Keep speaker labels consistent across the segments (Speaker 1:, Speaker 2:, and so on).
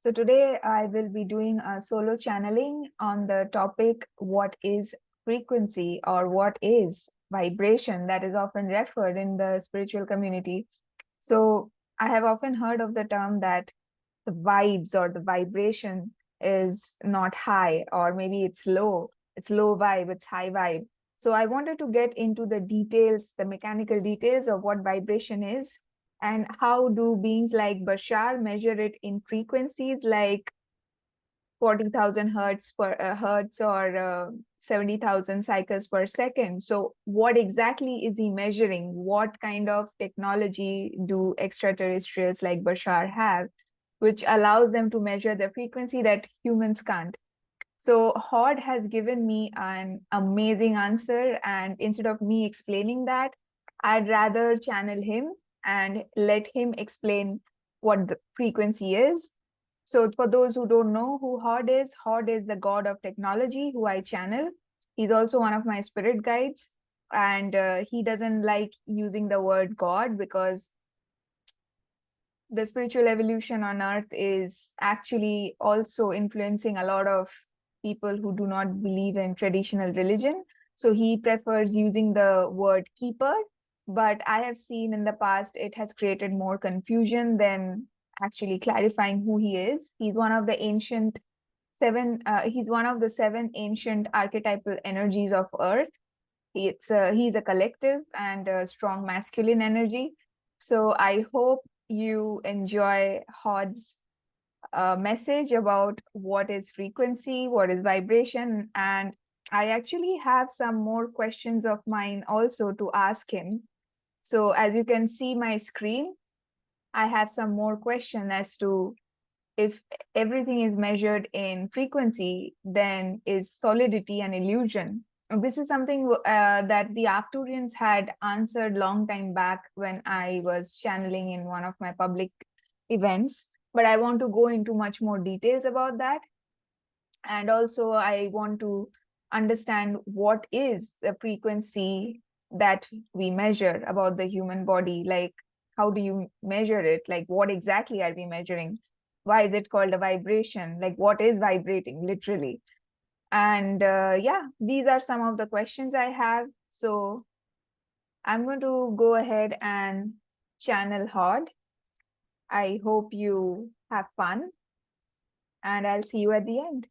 Speaker 1: So today I will be doing a solo channeling on the topic what is frequency or what is vibration that is often referred in the spiritual community. So I have often heard of the term that the vibes or the vibration is not high, or maybe it's low. It's low vibe, it's high vibe. So I wanted to get into the details, the mechanical details of what vibration is and how do beings like Bashar measure it in frequencies like 40,000 hertz or 70,000 cycles per second. So what exactly is he measuring? What kind of technology do extraterrestrials like Bashar have, which allows them to measure the frequency that humans can't? So HOD has given me an amazing answer, and instead of me explaining that, I'd rather channel him and let him explain what the frequency is. So for those who don't know who HOD is the god of technology who I channel. He's also one of my spirit guides, and he doesn't like using the word God because the spiritual evolution on earth is actually also influencing a lot of people who do not believe in traditional religion. So he prefers using the word keeper, but I have seen in the past it has created more confusion than actually clarifying who he is. He's one of the he's one of the seven ancient archetypal energies of earth. He's a collective and a strong masculine energy. So I hope you enjoy Hod's message about what is frequency, what is vibration, and I actually have some more questions of mine also to ask him. So as you can see my screen, I have some more question as to if everything is measured in frequency, then is solidity an illusion? This is something that the Arcturians had answered long time back when I was channeling in one of my public events. But I want to go into much more details about that. And also I want to understand what is the frequency that we measure about the human body. Like, how do you measure it? Like, what exactly are we measuring? Why is it called a vibration? Like, what is vibrating literally? And yeah, these are some of the questions I have. So I'm going to go ahead and channel HOD. I hope you have fun, and I'll see you at the end.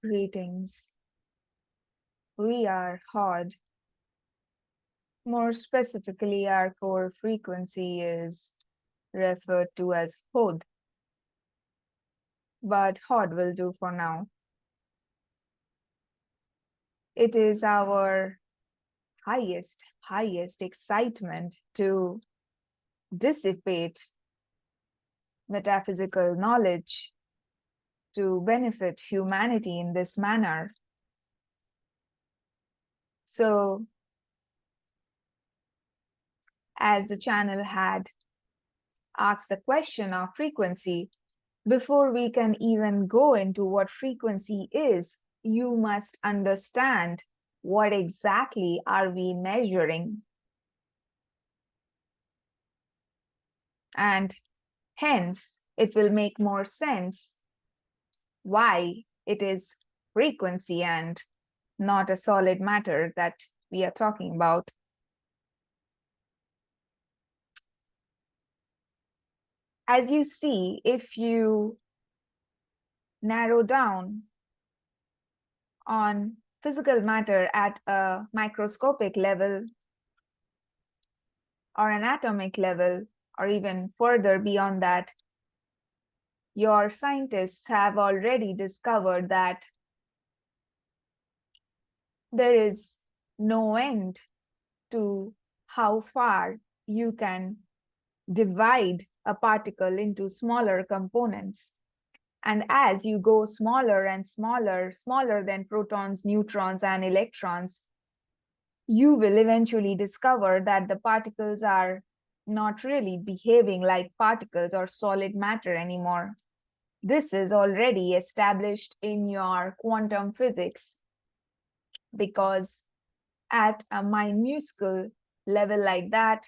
Speaker 1: Greetings. We are HOD. More specifically, our core frequency is referred to as HOD, but HOD will do for now. It is our highest excitement to dissipate metaphysical knowledge to benefit humanity in this manner. So, as the channel had asked the question of frequency, before we can even go into what frequency is, you must understand what exactly are we measuring. And hence, it will make more sense why it is frequency and not a solid matter that we are talking about. As you see, if you narrow down on physical matter at a microscopic level or an atomic level, or even further beyond that, your scientists have already discovered that there is no end to how far you can divide a particle into smaller components. And as you go smaller and smaller, smaller than protons, neutrons, and electrons, you will eventually discover that the particles are not really behaving like particles or solid matter anymore. This is already established in your quantum physics, because at a minuscule level like that,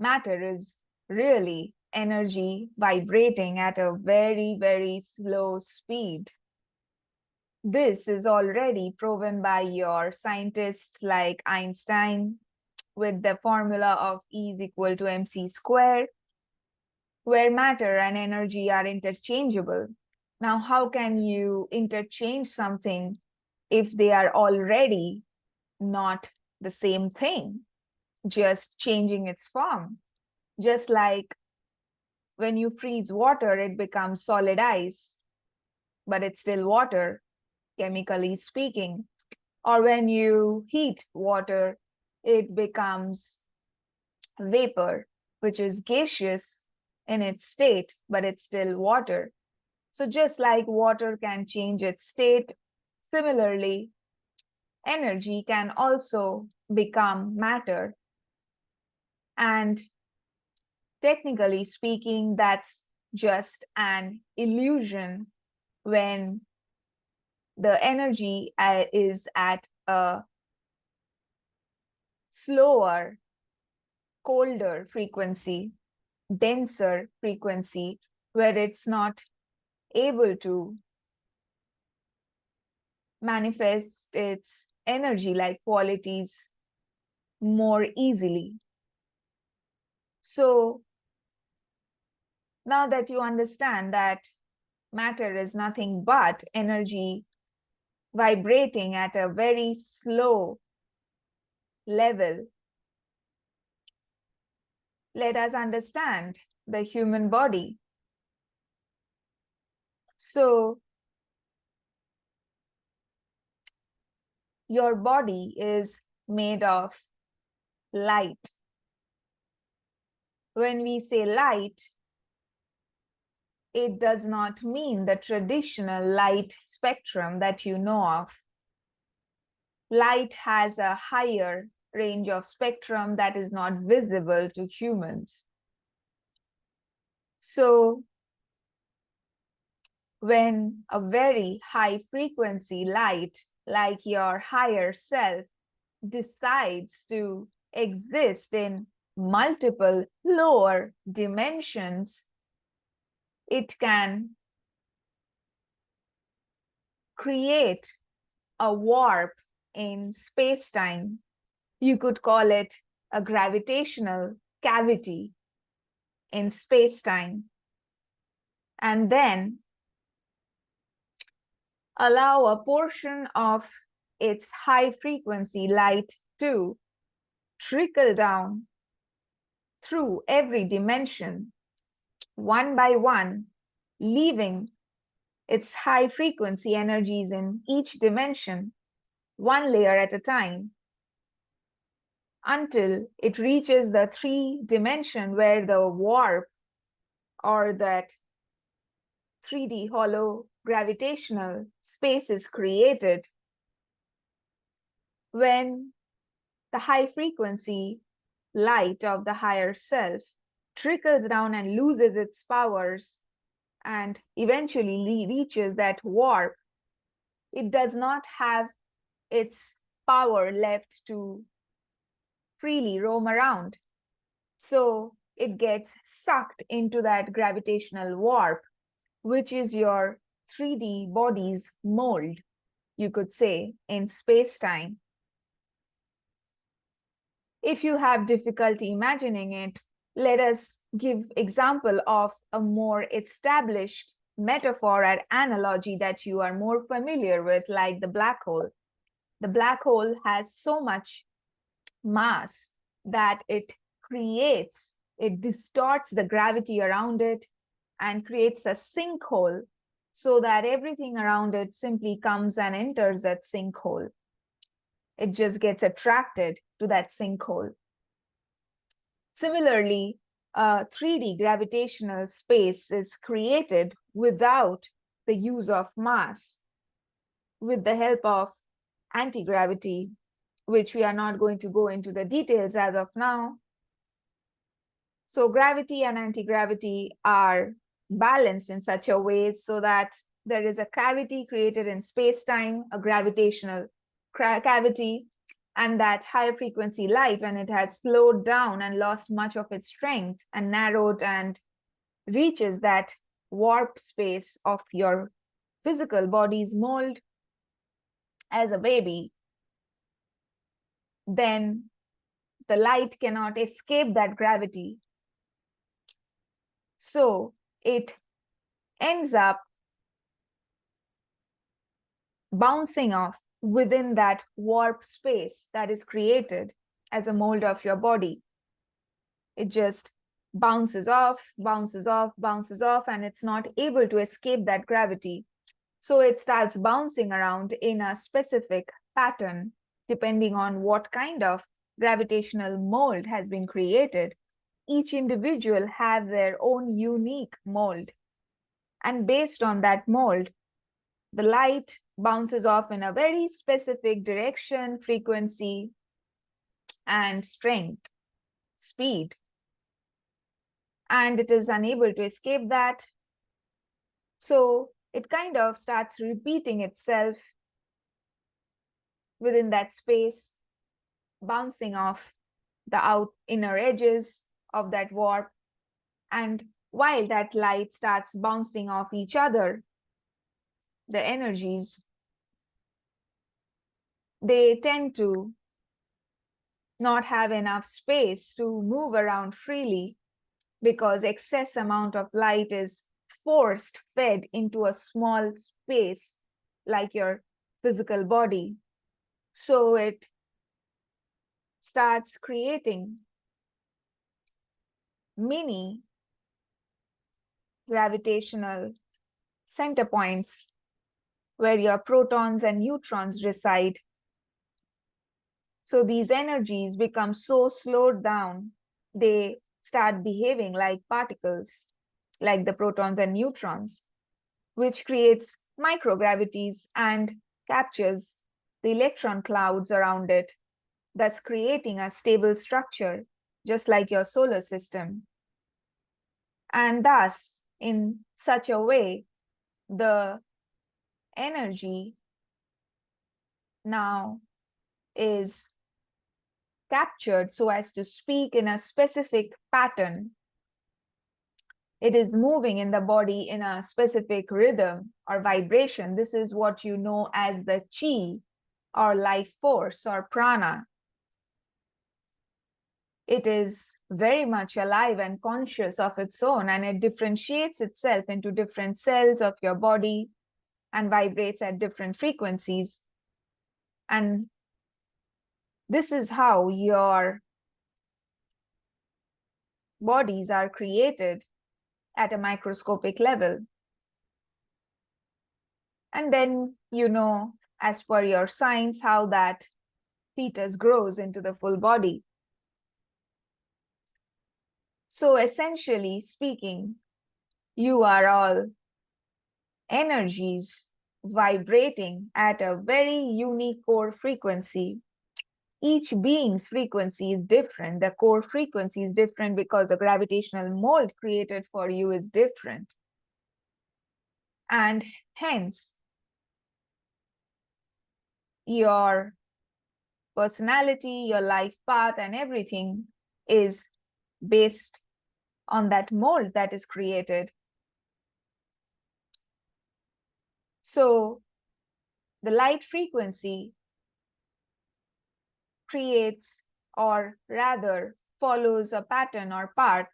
Speaker 1: matter is really energy vibrating at a very, very slow speed. This is already proven by your scientists like Einstein with the formula of E is equal to mc squared, where matter and energy are interchangeable. Now, how can you interchange something if they are already not the same thing, just changing its form? Just like when you freeze water, it becomes solid ice, but it's still water, chemically speaking. Or when you heat water, it becomes vapor, which is gaseous in its state, but it's still water. So just like water can change its state, similarly, energy can also become matter. And technically speaking, that's just an illusion when the energy is at a slower, colder frequency, denser frequency, where it's not able to manifest its energy like qualities more easily. So now that you understand that matter is nothing but energy vibrating at a very slow level, let us understand the human body. So your body is made of light. When we say light, it does not mean the traditional light spectrum that you know of. Light has a higher range of spectrum that is not visible to humans. So when a very high frequency light, like your higher self, decides to exist in multiple lower dimensions, it can create a warp in space-time. You could call it a gravitational cavity in space-time. And then allow a portion of its high frequency light to trickle down through every dimension, one by one, leaving its high frequency energies in each dimension, one layer at a time, until it reaches the 3D where the warp, or that 3D hollow gravitational space, is created. When the high frequency light of the higher self trickles down and loses its powers and eventually reaches that warp, it does not have its power left to freely roam around. So it gets sucked into that gravitational warp, which is your 3D body's mold, you could say, in space-time. If you have difficulty imagining it, let us give example of a more established metaphor or analogy that you are more familiar with, like the black hole. The black hole has so much mass that it distorts the gravity around it and creates a sinkhole so that everything around it simply comes and enters that sinkhole. It just gets attracted to that sinkhole. Similarly, a 3D gravitational space is created without the use of mass, with the help of anti-gravity, which we are not going to go into the details as of now. So gravity and anti-gravity are balanced in such a way so that there is a cavity created in space-time, a gravitational cavity, and that higher frequency light, when it has slowed down and lost much of its strength and narrowed and reaches that warp space of your physical body's mold as a baby, then the light cannot escape that gravity. So it ends up bouncing off within that warp space that is created as a mold of your body. It just bounces off, bounces off, bounces off, and it's not able to escape that gravity. So it starts bouncing around in a specific pattern, depending on what kind of gravitational mold has been created. Each individual have their own unique mold. And based on that mold, the light bounces off in a very specific direction, frequency, and strength, speed. And it is unable to escape that. So it kind of starts repeating itself within that space, bouncing off the inner edges of that warp. And while that light starts bouncing off each other, the energies, they tend to not have enough space to move around freely because excess amount of light is forced fed into a small space like your physical body. So it starts creating mini gravitational center points where your protons and neutrons reside. So these energies become so slowed down, they start behaving like particles, like the protons and neutrons, which creates microgravities and captures the electron clouds around it, thus creating a stable structure, just like your solar system. And thus, in such a way, the energy now is captured so as to speak in a specific pattern. It is moving in the body in a specific rhythm or vibration. This is what you know as the chi or life force or prana. It is very much alive and conscious of its own, and it differentiates itself into different cells of your body and vibrates at different frequencies. And this is how your bodies are created at a microscopic level. And then you know, as per your science, how that fetus grows into the full body. So essentially speaking, you are all energies vibrating at a very unique core frequency. Each being's frequency is different. The core frequency is different because the gravitational mold created for you is different. And hence, your personality, your life path, and everything is based on that mold that is created. So the light frequency creates, or rather follows, a pattern or path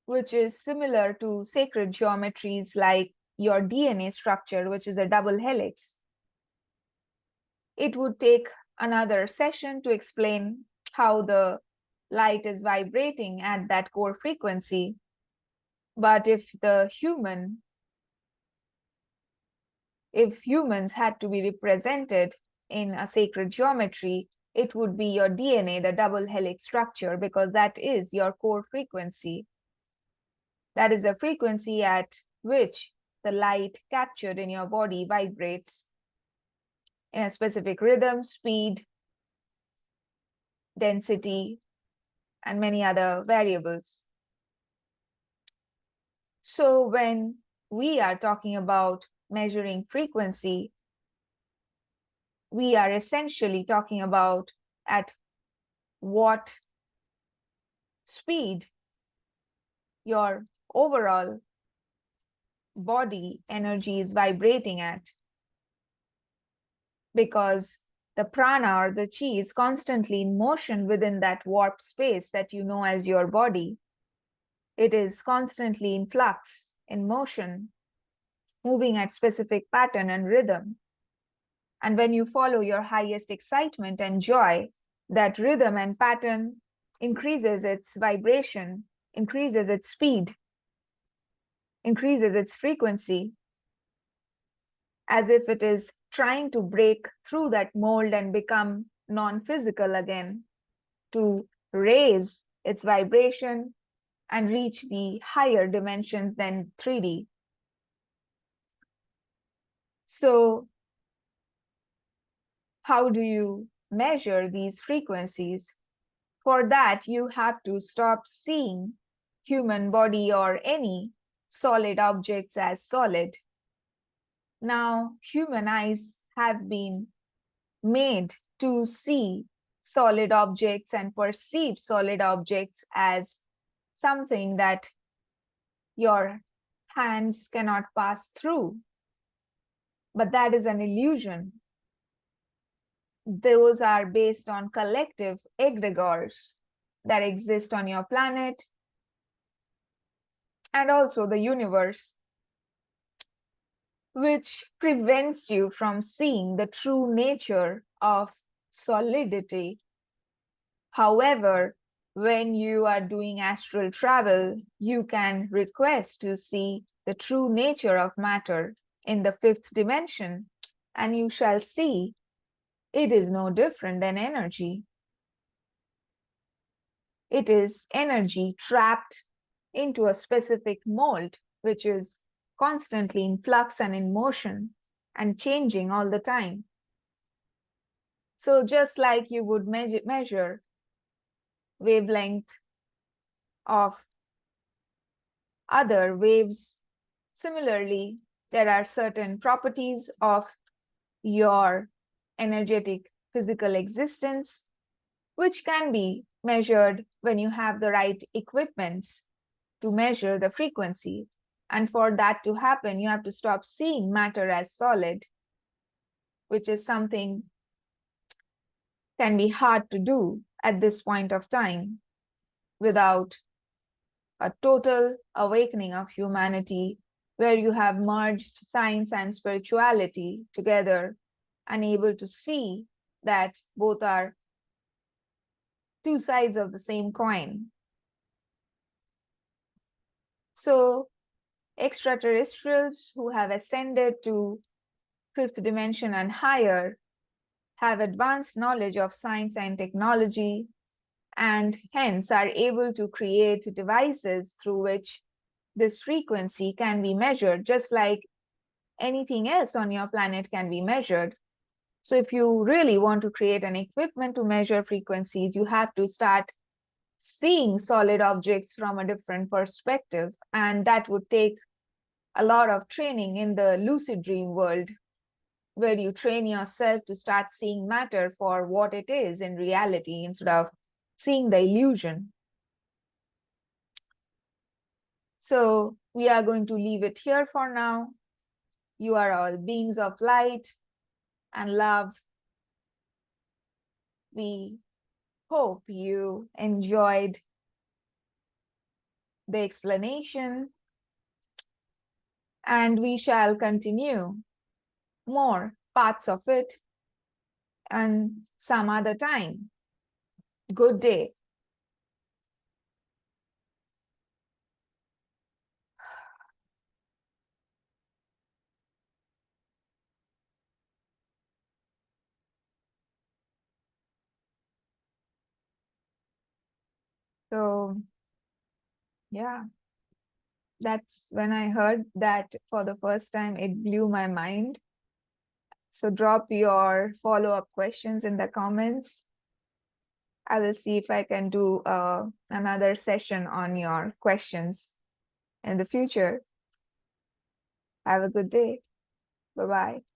Speaker 1: which is similar to sacred geometries like your DNA structure, which is a double helix. It would take another session to explain how the light is vibrating at that core frequency. But if humans had to be represented in a sacred geometry, it would be your DNA, the double helix structure, because that is your core frequency. That is the frequency at which the light captured in your body vibrates in a specific rhythm, speed, density, and many other variables. So when we are talking about measuring frequency, we are essentially talking about at what speed your overall body energy is vibrating at, because the prana or the chi is constantly in motion within that warped space that you know as your body. It is constantly in flux, in motion, moving at specific pattern and rhythm. And when you follow your highest excitement and joy, that rhythm and pattern increases its vibration, increases its speed, increases its frequency, as if it is trying to break through that mold and become non-physical again, to raise its vibration and reach the higher dimensions than 3D. So how do you measure these frequencies? For that, you have to stop seeing human body or any solid objects as solid. Now, human eyes have been made to see solid objects and perceive solid objects as something that your hands cannot pass through. But that is an illusion. Those are based on collective egregores that exist on your planet and also the universe, which prevents you from seeing the true nature of solidity. However, when you are doing astral travel, you can request to see the true nature of matter in the fifth dimension, and you shall see it is no different than energy. It is energy trapped into a specific mold, which is constantly in flux and in motion and changing all the time. So just like you would measure wavelength of other waves, similarly, there are certain properties of your energetic physical existence which can be measured when you have the right equipments to measure the frequency. And for that to happen, you have to stop seeing matter as solid, which is something can be hard to do at this point of time without a total awakening of humanity, where you have merged science and spirituality together and able to see that both are two sides of the same coin. So extraterrestrials who have ascended to fifth dimension and higher have advanced knowledge of science and technology, and hence are able to create devices through which this frequency can be measured, just like anything else on your planet can be measured. So if you really want to create an equipment to measure frequencies, you have to start seeing solid objects from a different perspective, and that would take a lot of training in the lucid dream world, where you train yourself to start seeing matter for what it is in reality instead of seeing the illusion. So we are going to leave it here for now. You are all beings of light and love. We hope you enjoyed the explanation, and we shall continue more parts of it and some other time. Good day. So, yeah, that's when I heard that for the first time, it blew my mind. So, drop your follow-up questions in the comments. I will see if I can do another session on your questions in the future. Have a good day. Bye bye.